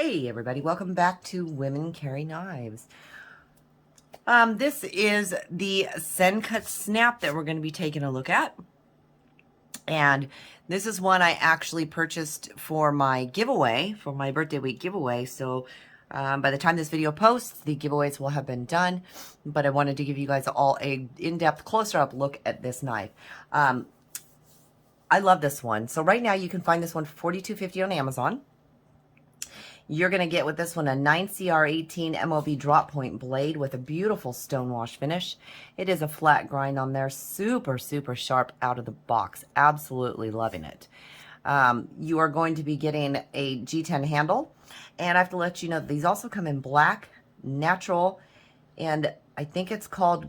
Hey everybody, welcome back to Women Carry Knives. This is the Sencut Snap that we're going to be taking a look at. And this is one I actually purchased for my giveaway, for my birthday week giveaway. So by the time this video posts, the giveaways will have been done. But I wanted to give you guys all a in-depth, closer-up look at this knife. I love this one. So right now you can find this one for $42.50 on Amazon. You're going to get with this one a 9CR18 MOV drop point blade with a beautiful stonewash finish. It is a flat grind on there, super, super sharp out of the box. Absolutely loving it. You are going to be getting a G10 handle. And I have to let you know that these also come in black, natural, and I think it's called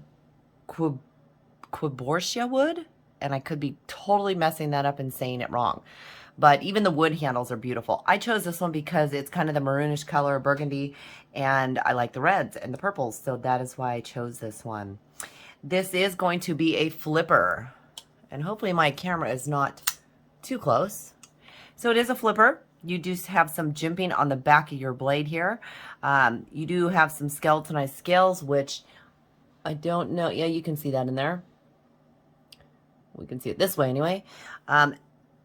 Quiborcia wood. And I could be totally messing that up and saying it wrong. But even the wood handles are beautiful. I chose this one because it's kind of the maroonish color, burgundy, and I like the reds and the purples, so that is why I chose this one. This is going to be a flipper, and hopefully my camera is not too close. So it is a flipper. You do have some jimping on the back of your blade here. You do have some skeletonized scales, which I don't know. Yeah, you can see that in there. We can see it this way anyway.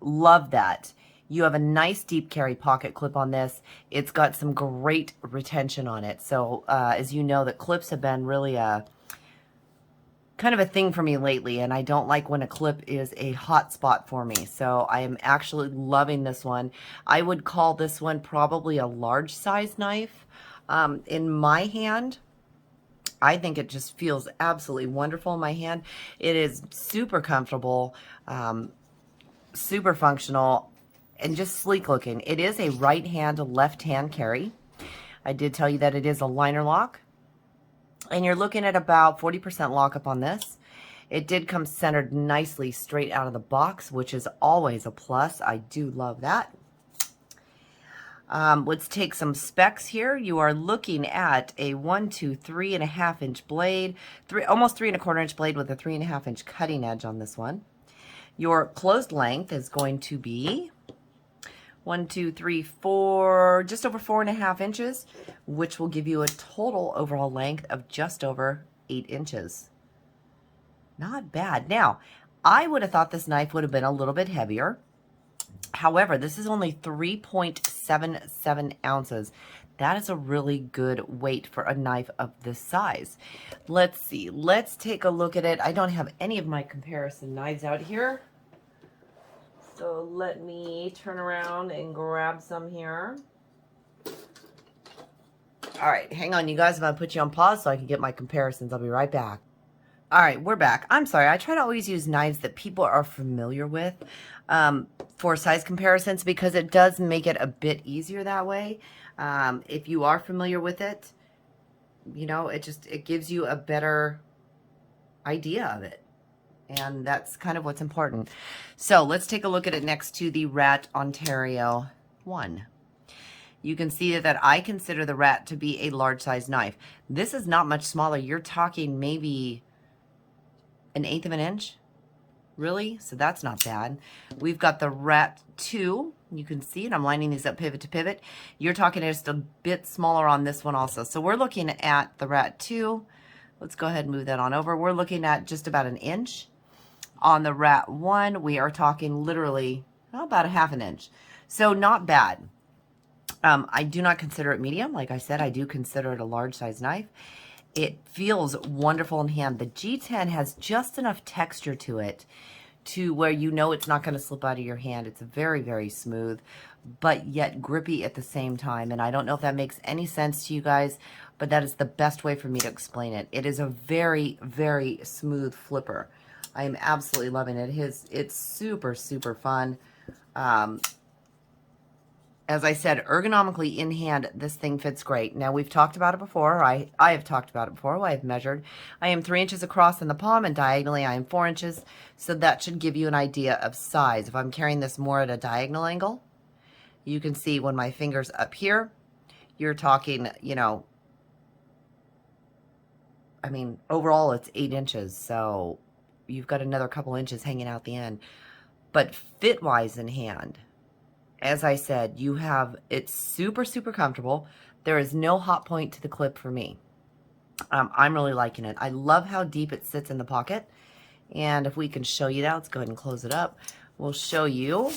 Love that. You have a nice deep carry pocket clip on this. It's got some great retention on it. So as you know, that clips have been really kind of a thing for me lately, and I don't like when a clip is a hot spot for me. So I am actually loving this one. I would call this one probably a large size knife. In my hand, I think it just feels absolutely wonderful in my hand. It is super comfortable, super functional, and just sleek looking. It is a right hand, left hand carry. I did tell you that it is a liner lock, and you're looking at about 40% lockup on this. It did come centered nicely straight out of the box, which is always a plus. I do love that. Let's take some specs here. You are looking at a 3.5 inch blade, almost 3.25 inch blade with a 3.5 inch cutting edge on this one. Your closed length is going to be 4, just over 4.5 inches, which will give you a total overall length of just over 8 inches. Not bad. Now, I would have thought this knife would have been a little bit heavier. However, this is only 3.77 ounces. That is a really good weight for a knife of this size. Let's see. Let's take a look at it. I don't have any of my comparison knives out here. So let me turn around and grab some here. All right, hang on, you guys. I'm going to put you on pause so I can get my comparisons. I'll be right back. All right, we're back. I'm sorry. I try to always use knives that people are familiar with for size comparisons because it does make it a bit easier that way. If you are familiar with it, you know, it gives you a better idea of it. And that's kind of what's important. So let's take a look at it next to the Rat Ontario 1. You can see that I consider the Rat to be a large size knife. This is not much smaller. You're talking maybe 1/8 of an inch. Really? So that's not bad. We've got the Rat 2. You can see it. I'm lining these up pivot to pivot. You're talking just a bit smaller on this one also. So we're looking at the Rat 2. Let's go ahead and move that on over. We're looking at just about 1 inch. On the Rat 1, we are talking literally about 1/2 inch. So not bad. I do not consider it medium. Like I said, I do consider it a large size knife. It feels wonderful in hand. The G10 has just enough texture to it to where you know it's not going to slip out of your hand. It's very, very smooth, but yet grippy at the same time. And I don't know if that makes any sense to you guys, but that is the best way for me to explain it. It is a very, very smooth flipper. I am absolutely loving it. It's super, super fun. As I said, ergonomically in hand, this thing fits great. Now, we've talked about it before. I have talked about it before. I have measured. I am 3 inches across in the palm, and diagonally I am 4 inches. So that should give you an idea of size. If I'm carrying this more at a diagonal angle, you can see when my finger's up here, you're talking, you know, I mean, overall it's 8 inches. So you've got another couple inches hanging out the end. But fit-wise in hand, as I said, it's super, super comfortable. There is no hot point to the clip for me. I'm really liking it. I love how deep it sits in the pocket. And if we can show you that, let's go ahead and close it up. We'll show you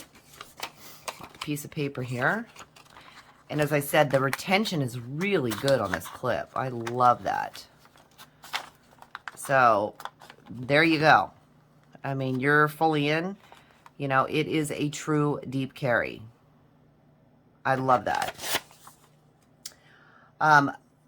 a piece of paper here. And as I said, the retention is really good on this clip. I love that. So there you go. I mean, you're fully in. You know, it is a true deep carry. I love that.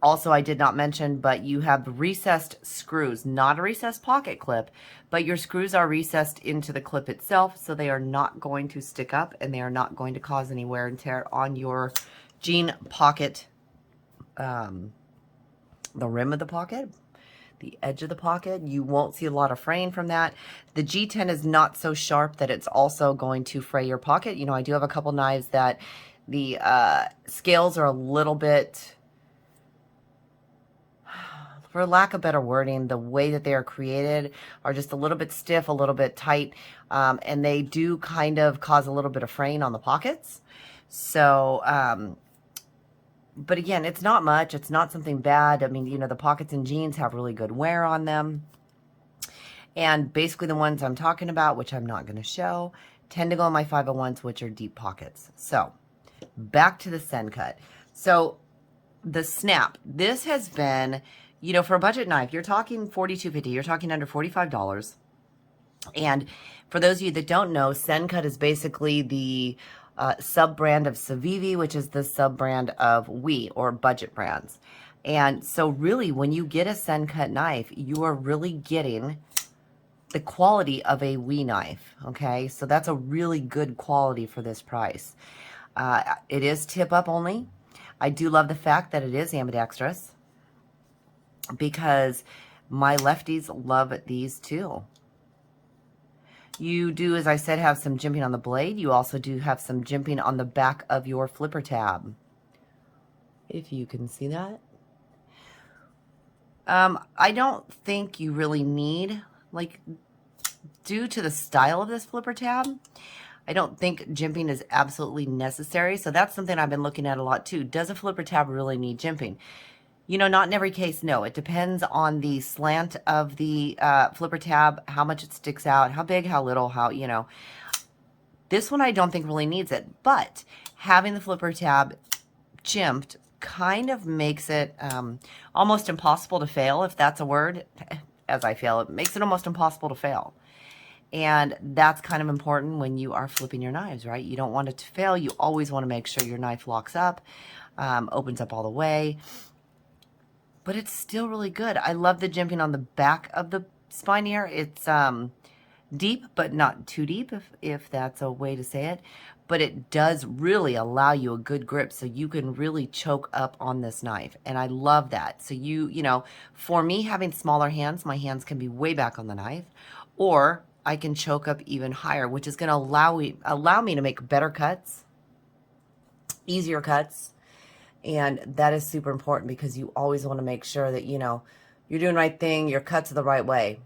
Also, I did not mention, but you have recessed screws, not a recessed pocket clip, but your screws are recessed into the clip itself, so they are not going to stick up and they are not going to cause any wear and tear on your jean pocket, the rim of the pocket, the edge of the pocket. You won't see a lot of fraying from that. The G10 is not so sharp that it's also going to fray your pocket. You know, I do have a couple knives that the scales are a little bit, for lack of better wording, the way that they are created are just a little bit stiff, a little bit tight, and they do kind of cause a little bit of fraying on the pockets. So, but again, it's not much. It's not something bad. I mean, you know, the pockets in jeans have really good wear on them. And basically the ones I'm talking about, which I'm not going to show, tend to go in my 501s, which are deep pockets. So, back to the Sencut. So, the Snap. This has been, you know, for a budget knife, you're talking $42.50. You're talking under $45. And for those of you that don't know, Sencut is basically the sub-brand of Civivi, which is the sub-brand of We, or budget brands. And so really, when you get a Sencut knife, you are really getting the quality of a We knife, okay? So that's a really good quality for this price. It is tip-up only. I do love the fact that it is ambidextrous, because my lefties love these too. You do, as I said, have some jimping on the blade. You also do have some jimping on the back of your flipper tab, if you can see that. I don't think you really need, like, due to the style of this flipper tab, I don't think jimping is absolutely necessary. So that's something I've been looking at a lot too. Does a flipper tab really need jimping? You know, not in every case, no. It depends on the slant of the flipper tab, how much it sticks out, how big, how little, how, you know. This one I don't think really needs it. But having the flipper tab jimped kind of makes it almost impossible to fail, if that's a word. As I feel, it makes it almost impossible to fail. And that's kind of important when you are flipping your knives, right? You don't want it to fail. You always want to make sure your knife locks up, opens up all the way. But it's still really good. I love the jimping on the back of the spine here. It's deep, but not too deep, if that's a way to say it. But it does really allow you a good grip, so you can really choke up on this knife. And I love that. So you know, for me, having smaller hands, my hands can be way back on the knife. Or I can choke up even higher, which is going to allow me to make better cuts, easier cuts. And that is super important, because you always want to make sure that, you know, you're doing the right thing, your cuts are the right way.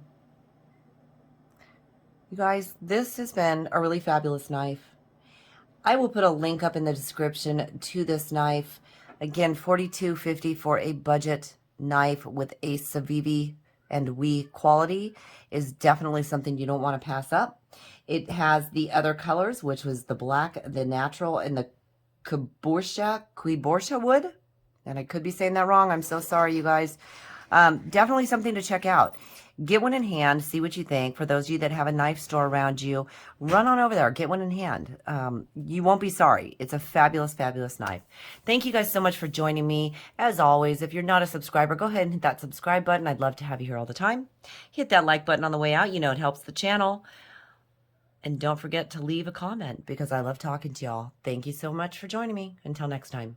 You guys, this has been a really fabulous knife. I will put a link up in the description to this knife. Again, $42.50 for a budget knife with a Civivi and We quality is definitely something you don't want to pass up. It has the other colors, which was the black, the natural, and the Quiborsha wood. And I could be saying that wrong. I'm so sorry, you guys. Definitely something to check out. Get one in hand. See what you think. For those of you that have a knife store around you, run on over there. Get one in hand. You won't be sorry. It's a fabulous, fabulous knife. Thank you guys so much for joining me. As always, if you're not a subscriber, go ahead and hit that subscribe button. I'd love to have you here all the time. Hit that like button on the way out. You know it helps the channel. And don't forget to leave a comment, because I love talking to y'all. Thank you so much for joining me. Until next time.